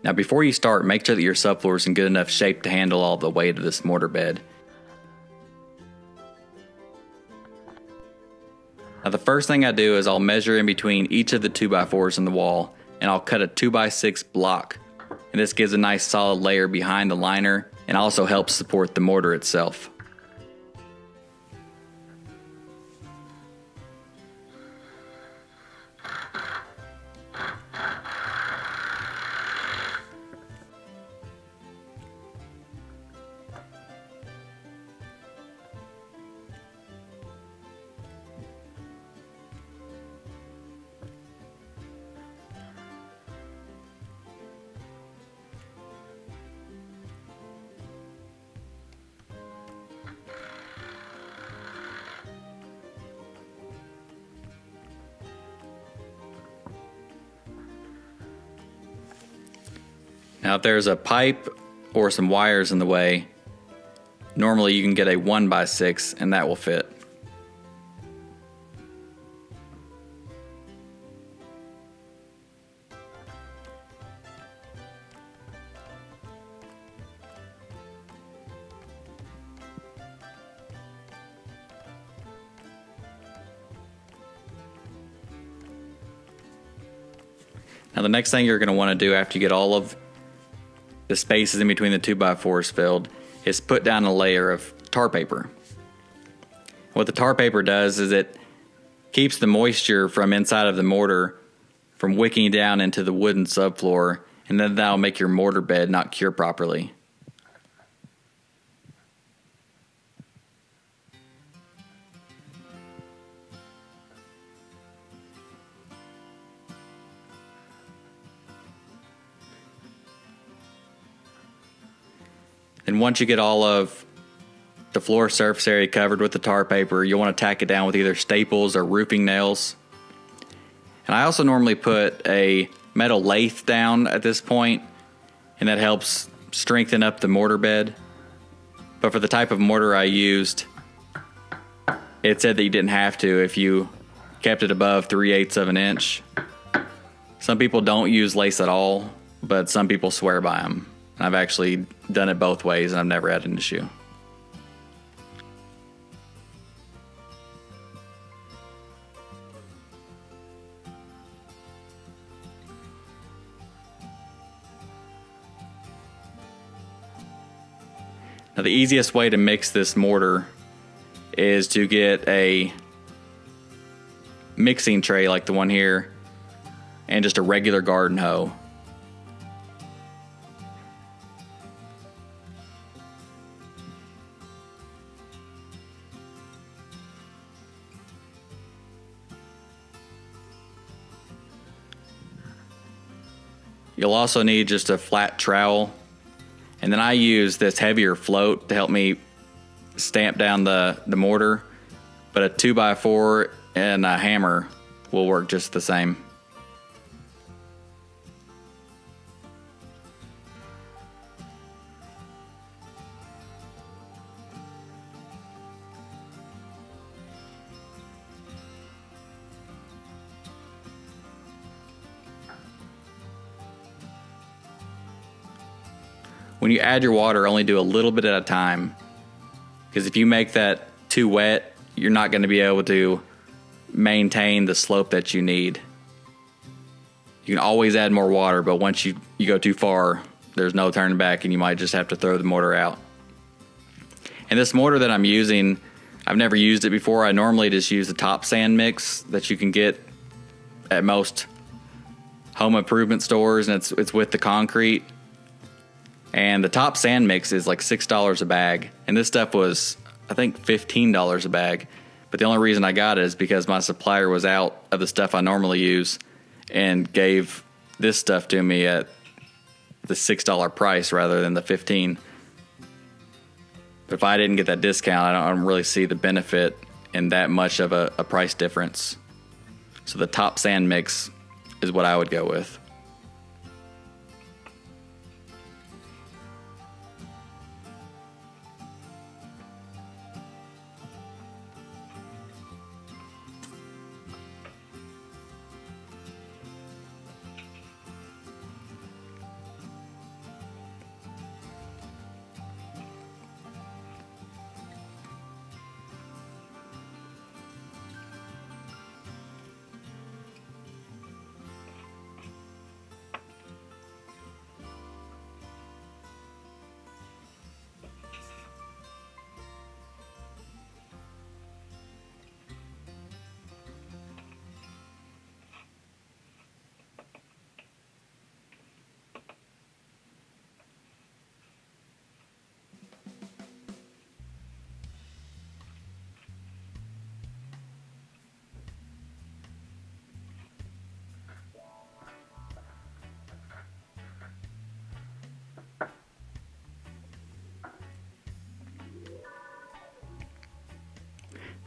Now before you start, make sure that your subfloor is in good enough shape to handle all the weight of this mortar bed. Now the first thing I do is I'll measure in between each of the 2x4s in the wall, and I'll cut a 2x6 block. And this gives a nice solid layer behind the liner and also helps support the mortar itself. Now if there's a pipe or some wires in the way, normally you can get a 1x6 and that will fit. Now the next thing you're going to want to do after you get all of the spaces in between the 2x4s filled is put down a layer of tar paper. What the tar paper does is it keeps the moisture from inside of the mortar from wicking down into the wooden subfloor, and then that'll make your mortar bed not cure properly. And once you get all of the floor surface area covered with the tar paper, you'll want to tack it down with either staples or roofing nails. And I also normally put a metal lathe down at this point, and that helps strengthen up the mortar bed. But for the type of mortar I used, it said that you didn't have to if you kept it above 3/8 of an inch. Some people don't use lace at all, but some people swear by them. I've actually done it both ways and I've never had an issue. Now the easiest way to mix this mortar is to get a mixing tray like the one here and just a regular garden hoe. You'll also need just a flat trowel, and then I use this heavier float to help me stamp down the mortar, but a 2x4 and a hammer will work just the same. When you add your water, only do a little bit at a time, because if you make that too wet, you're not going to be able to maintain the slope that you need. You can always add more water, but once you go too far, there's no turning back and you might just have to throw the mortar out. And this mortar that I'm using, I've never used it before. I normally just use the top sand mix that you can get at most home improvement stores, and it's with the concrete. And the top sand mix is like $6 a bag. And this stuff was, I think, $15 a bag. But the only reason I got it is because my supplier was out of the stuff I normally use and gave this stuff to me at the $6 price rather than the $15. But if I didn't get that discount, I don't really see the benefit in that much of a price difference. So the top sand mix is what I would go with.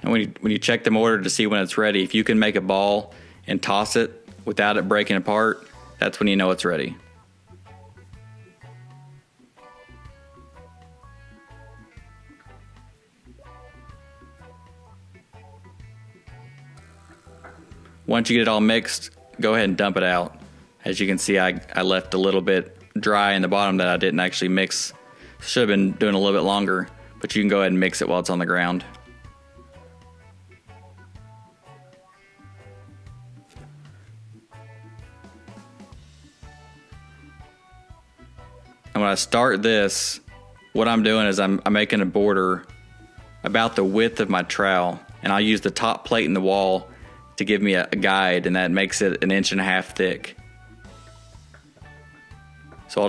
And when you check the mortar to see when it's ready, if you can make a ball and toss it without it breaking apart, that's when you know it's ready. Once you get it all mixed, go ahead and dump it out. As you can see, I left a little bit dry in the bottom that I didn't actually mix. Should have been doing a little bit longer, but you can go ahead and mix it while it's on the ground. And when I start this, what I'm doing is I'm making a border about the width of my trowel, and I'll use the top plate in the wall to give me a guide, and that makes it 1.5 inches thick. So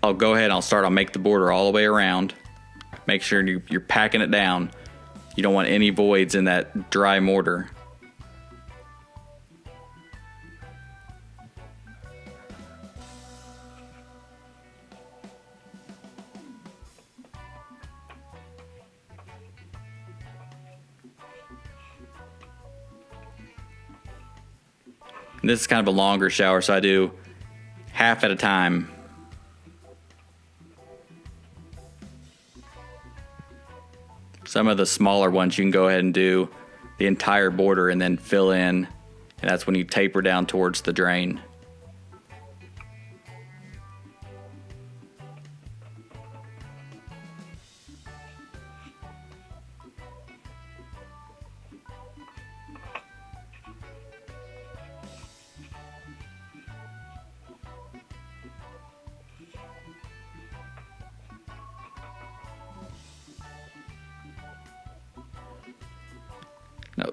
I'll go ahead and I'll make the border all the way around. Make sure you're packing it down. You don't want any voids in that dry mortar. And this is kind of a longer shower, so I do half at a time. Some of the smaller ones you can go ahead and do the entire border and then fill in, and that's when you taper down towards the drain.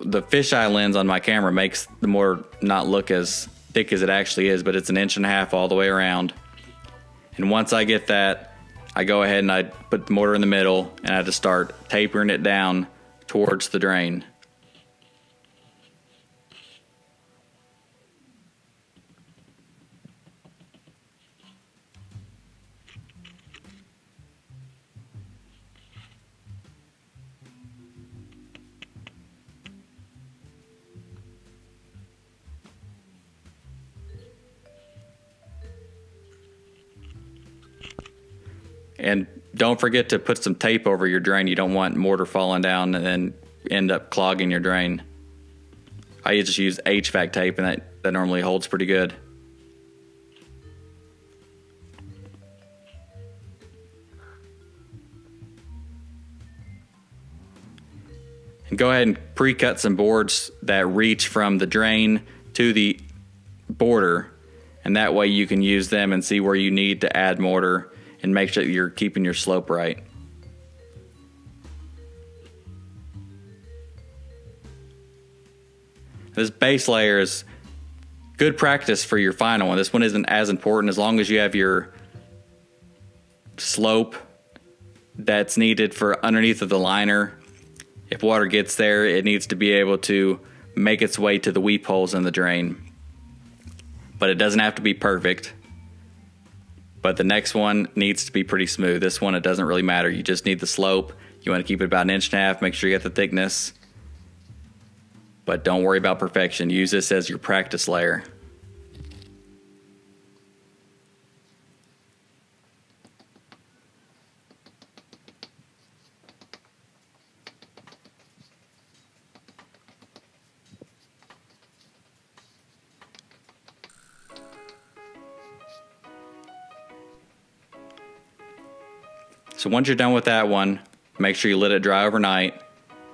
The fisheye lens on my camera makes the mortar not look as thick as it actually is, but it's 1.5 inches all the way around. And once I get that, I go ahead and I put the mortar in the middle, and I just start tapering it down towards the drain. And don't forget to put some tape over your drain. You don't want mortar falling down and then end up clogging your drain. I just use HVAC tape, and that normally holds pretty good. And go ahead and pre-cut some boards that reach from the drain to the border, and that way you can use them and see where you need to add mortar and make sure that you're keeping your slope right. This base layer is good practice for your final one. This one isn't as important as long as you have your slope that's needed for underneath of the liner. If water gets there, it needs to be able to make its way to the weep holes in the drain. But it doesn't have to be perfect. But the next one needs to be pretty smooth. This one, it doesn't really matter. You just need the slope. You want to keep it about 1.5 inches. Make sure you get the thickness. But don't worry about perfection. Use this as your practice layer. So once you're done with that one, make sure you let it dry overnight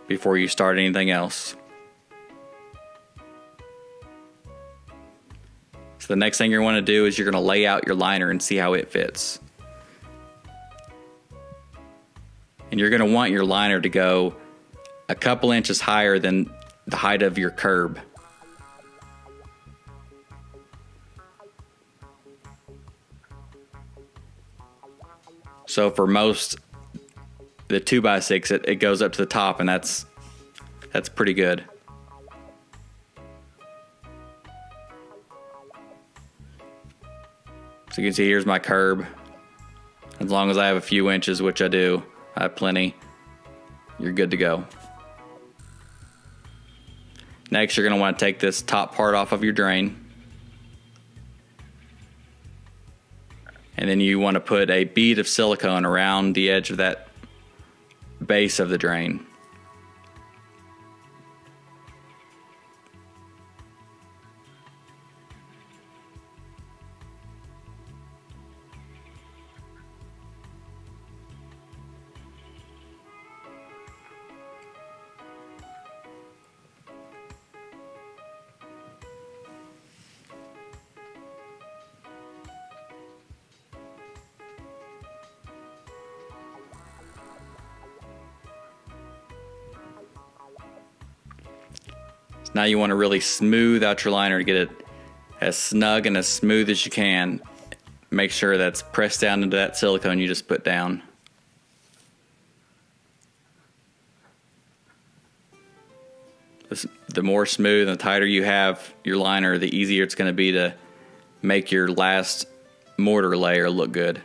before you start anything else. So the next thing you're going to do is you're going to lay out your liner and see how it fits. And you're going to want your liner to go a couple inches higher than the height of your curb. So for most, the 2x6, it goes up to the top, and that's pretty good. So you can see here's my curb. As long as I have a few inches, which I do, I have plenty, you're good to go. Next, you're going to want to take this top part off of your drain. And then you want to put a bead of silicone around the edge of that base of the drain. Now you want to really smooth out your liner to get it as snug and as smooth as you can. Make sure that's pressed down into that silicone you just put down. The more smooth and the tighter you have your liner, the easier it's going to be to make your last mortar layer look good.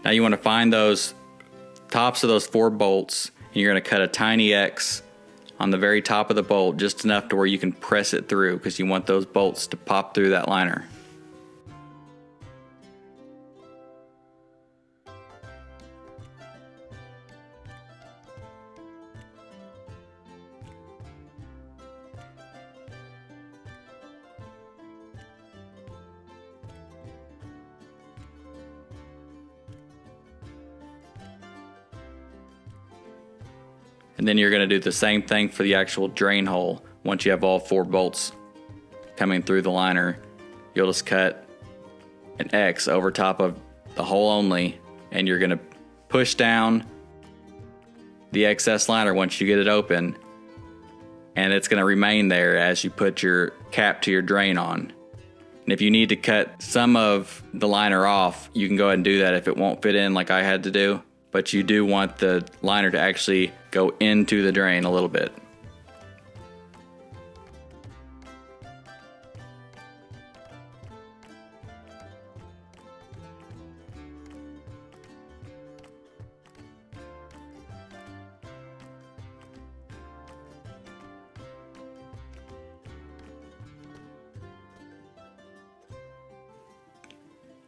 Now you want to find those tops of those 4 bolts, and you're going to cut a tiny X on the very top of the bolt, just enough to where you can press it through, because you want those bolts to pop through that liner. And then you're going to do the same thing for the actual drain hole. Once you have all 4 bolts coming through the liner, you'll just cut an X over top of the hole only, and you're going to push down the excess liner once you get it open, and it's going to remain there as you put your cap to your drain on. And if you need to cut some of the liner off, you can go ahead and do that if it won't fit in like I had to do. But you do want the liner to actually go into the drain a little bit.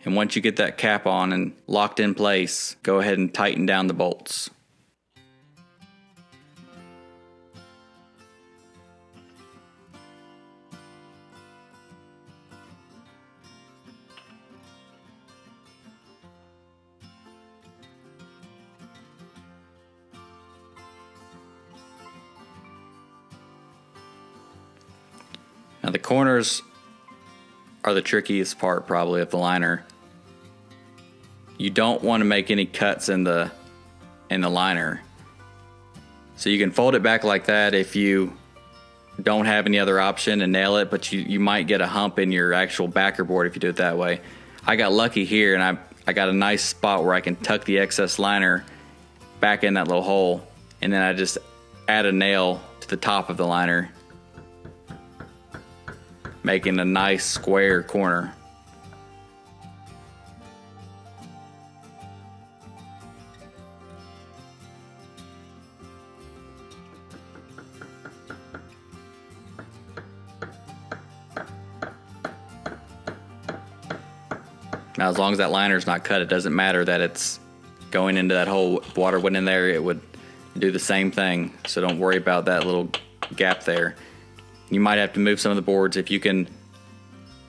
And once you get that cap on and locked in place, go ahead and tighten down the bolts. Now the corners are the trickiest part probably of the liner. You don't want to make any cuts in the liner. So you can fold it back like that if you don't have any other option and nail it, but you might get a hump in your actual backer board if you do it that way. I got lucky here, and I got a nice spot where I can tuck the excess liner back in that little hole, and then I just add a nail to the top of the liner, making a nice square corner. Now, as long as that liner's not cut, it doesn't matter that it's going into that hole. If water went in there, it would do the same thing. So don't worry about that little gap there. You might have to move some of the boards. If you can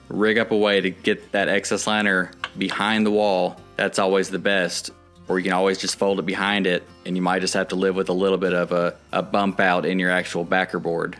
rig up a way to get that excess liner behind the wall, that's always the best. Or you can always just fold it behind it, and you might just have to live with a little bit of a bump out in your actual backer board.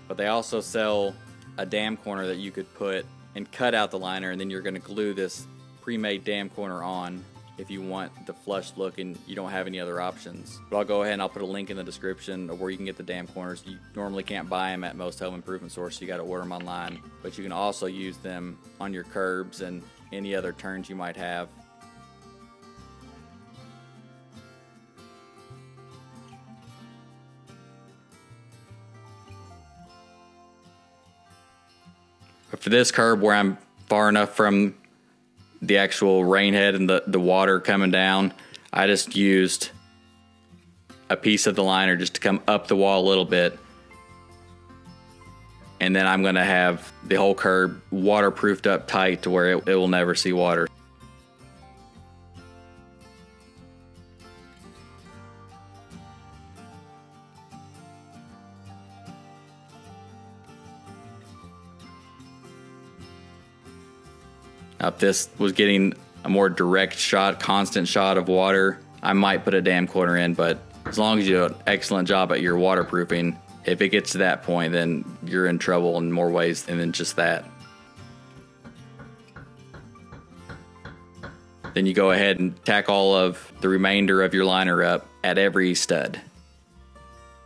But they also sell a dam corner that you could put and cut out the liner, and then you're going to glue this pre-made dam corner on. if you want the flush look and you don't have any other options. But I'll go ahead and I'll put a link in the description of where you can get the dam corners. You normally can't buy them at most home improvement stores, so you got to order them online. But you can also use them on your curbs and any other turns you might have. But for this curb where I'm far enough from the actual rain head and the water coming down, I just used a piece of the liner just to come up the wall a little bit. And then I'm gonna have the whole curb waterproofed up tight to where it will never see water. Now, if this was getting a more direct shot, constant shot of water, I might put a dam corner in, but as long as you do an excellent job at your waterproofing, if it gets to that point, then you're in trouble in more ways than just that. Then you go ahead and tack all of the remainder of your liner up at every stud.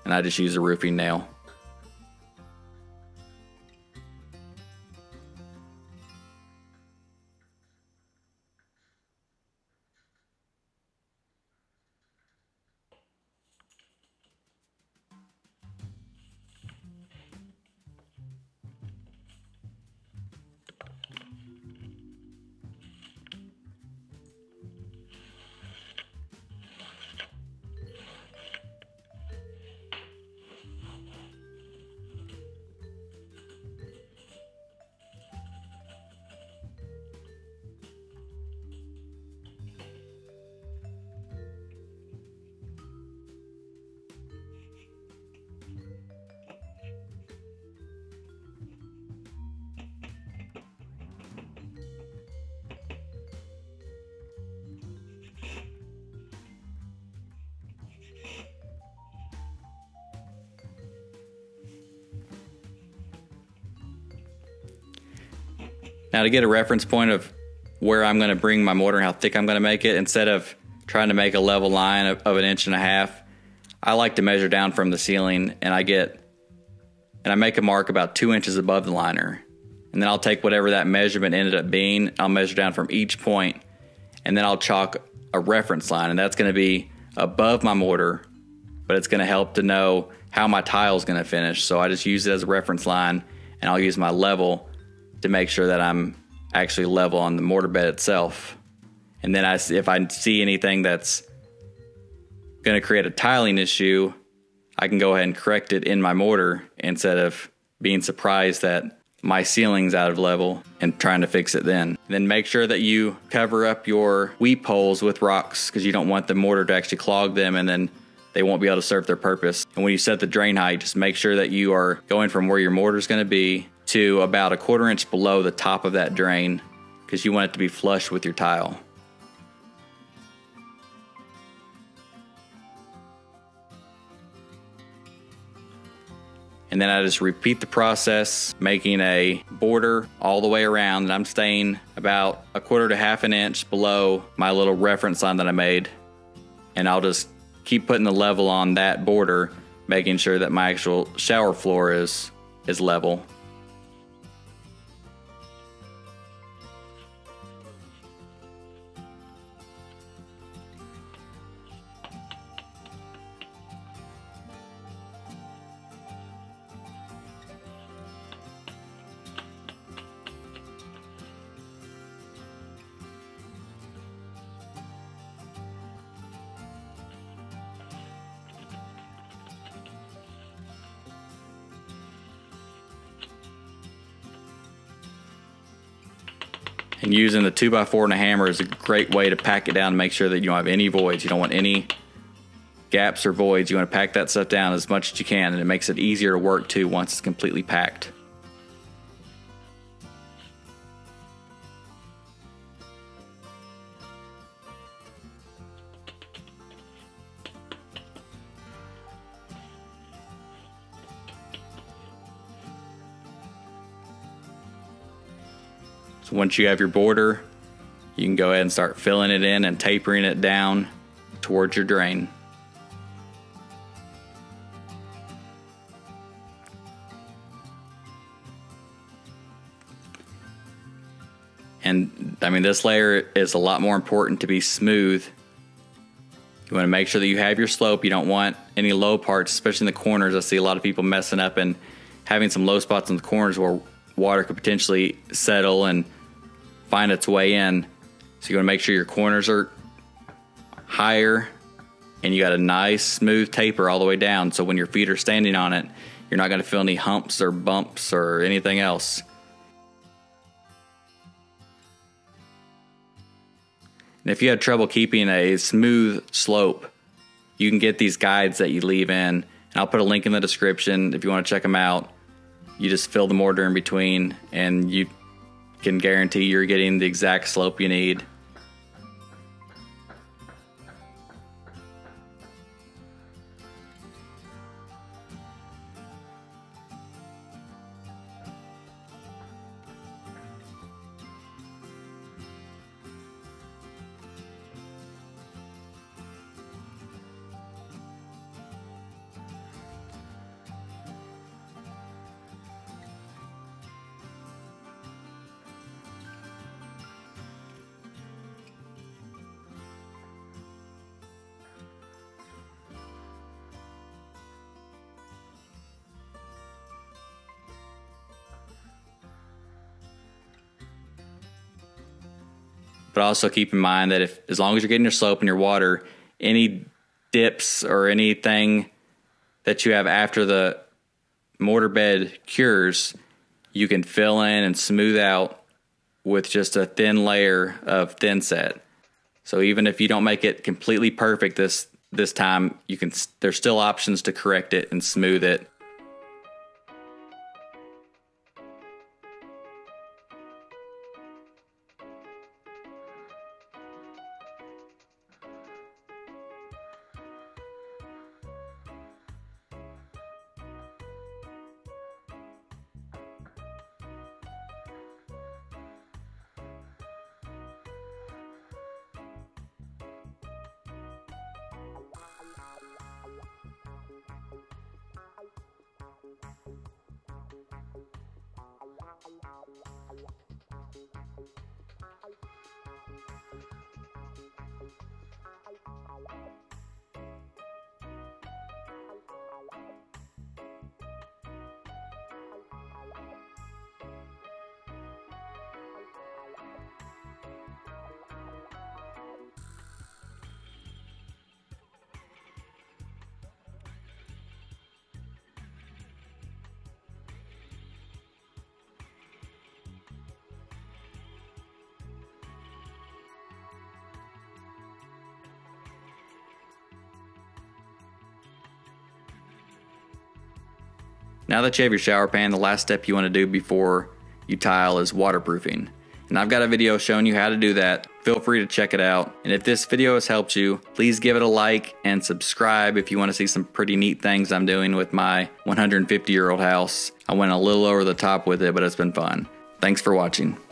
And I just use a roofing nail. Now, to get a reference point of where I'm going to bring my mortar and how thick I'm going to make it, instead of trying to make a level line of 1.5 inches, I like to measure down from the ceiling, and I make a mark about 2 inches above the liner. And then I'll take whatever that measurement ended up being, I'll measure down from each point, and then I'll chalk a reference line, and that's going to be above my mortar, but it's going to help to know how my tile is going to finish. So I just use it as a reference line, and I'll use my level to make sure that I'm actually level on the mortar bed itself. And then if I see anything that's going to create a tiling issue, I can go ahead and correct it in my mortar instead of being surprised that my ceiling's out of level and trying to fix it then. Then make sure that you cover up your weep holes with rocks, because you don't want the mortar to actually clog them and then they won't be able to serve their purpose. And when you set the drain height, just make sure that you are going from where your mortar is going to be to about 1/4 inch below the top of that drain, because you want it to be flush with your tile. And then I just repeat the process, making a border all the way around, and I'm staying about 1/4 to 1/2 inch below my little reference line that I made. And I'll just keep putting the level on that border, making sure that my actual shower floor is level. And using the 2x4 and a hammer is a great way to pack it down and make sure that you don't have any voids. You don't want any gaps or voids. You want to pack that stuff down as much as you can, and it makes it easier to work too once it's completely packed. So once you have your border, you can go ahead and start filling it in and tapering it down towards your drain. And I mean, this layer is a lot more important to be smooth. You want to make sure that you have your slope. You don't want any low parts, especially in the corners. I see a lot of people messing up and having some low spots in the corners where water could potentially settle and find its way in. So you want to make sure your corners are higher and you got a nice smooth taper all the way down. So when your feet are standing on it, you're not going to feel any humps or bumps or anything else. And if you had trouble keeping a smooth slope, you can get these guides that you leave in. And I'll put a link in the description if you want to check them out. You just fill the mortar in between and you can guarantee you're getting the exact slope you need. But also keep in mind that as long as you're getting your slope in your water, any dips or anything that you have after the mortar bed cures, you can fill in and smooth out with just a thin layer of thin set. So even if you don't make it completely perfect this time, there's still options to correct it and smooth it. Now that you have your shower pan, the last step you want to do before you tile is waterproofing. And I've got a video showing you how to do that. Feel free to check it out. And if this video has helped you, please give it a like and subscribe if you want to see some pretty neat things I'm doing with my 150-year-old house. I went a little over the top with it, but it's been fun. Thanks for watching.